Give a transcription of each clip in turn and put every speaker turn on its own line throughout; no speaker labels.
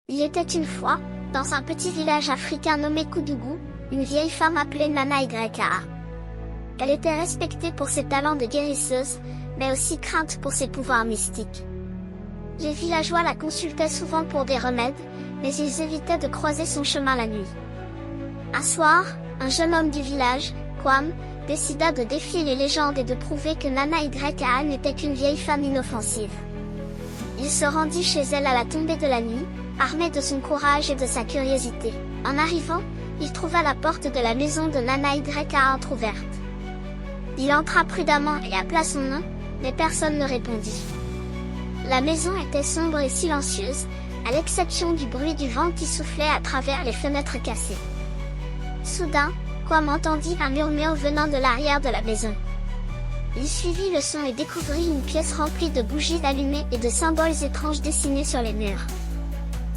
Il était une fois, dans un petit village africain nommé Koudougou, une vieille femme appelée Nana YA. Elle était respectée pour ses talents de guérisseuse, mais aussi crainte pour ses pouvoirs mystiques. Les villageois la consultaient souvent pour des remèdes, mais ils évitaient de croiser son chemin la nuit. Un soir, un jeune homme du village, Kwam, décida de défier les légendes et de prouver que Nana YA n'était qu'une vieille femme inoffensive. Il se rendit chez elle à la tombée de la nuit, armé de son courage et de sa curiosité. En arrivant, il trouva la porte de la maison de Nana YA entrouverte. Il entra prudemment et appela son nom, mais personne ne répondit. La maison était sombre et silencieuse, à l'exception du bruit du vent qui soufflait à travers les fenêtres cassées. Soudain, Kwam entendit un murmure venant de l'arrière de la maison. Il suivit le son et découvrit une pièce remplie de bougies allumées et de symboles étranges dessinés sur les murs.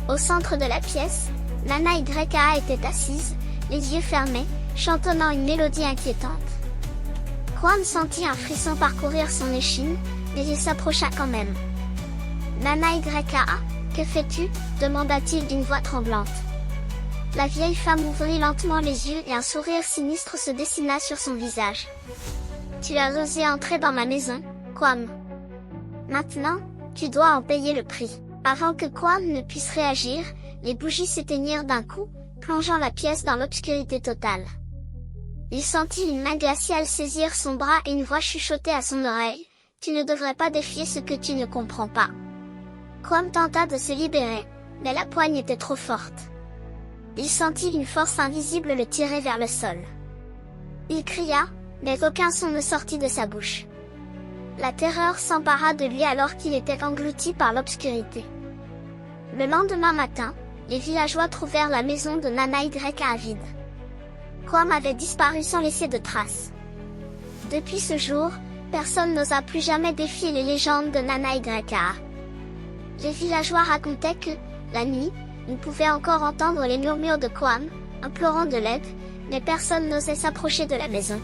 Au centre de la pièce, Nana YA était assise, les yeux fermés, chantonnant une mélodie inquiétante. Kwam sentit un frisson parcourir son échine, mais il s'approcha quand même. « Nana YA, que fais-tu » demanda-t-il d'une voix tremblante. La vieille femme ouvrit lentement les yeux et un sourire sinistre se dessina sur son visage. « Tu as osé entrer dans ma maison, Kwam. Maintenant, tu dois en payer le prix. » Avant que Kwam ne puisse réagir, les bougies s'éteignirent d'un coup, plongeant la pièce dans l'obscurité totale. Il sentit une main glaciale saisir son bras et une voix chuchoter à son oreille. « Tu ne devrais pas défier ce que tu ne comprends pas. » Kwam tenta de se libérer, mais la poigne était trop forte. Il sentit une force invisible le tirer vers le sol. Il cria, mais aucun son ne sortit de sa bouche. La terreur s'empara de lui alors qu'il était englouti par l'obscurité. Le lendemain matin, les villageois trouvèrent la maison de Nana YA vide. Kwam avait disparu sans laisser de traces. Depuis ce jour, personne n'osa plus jamais défier les légendes de Nana YA. Les villageois racontaient que, la nuit, ils pouvaient encore entendre les murmures de Kwam, implorant de l'aide, mais personne n'osait s'approcher de la maison.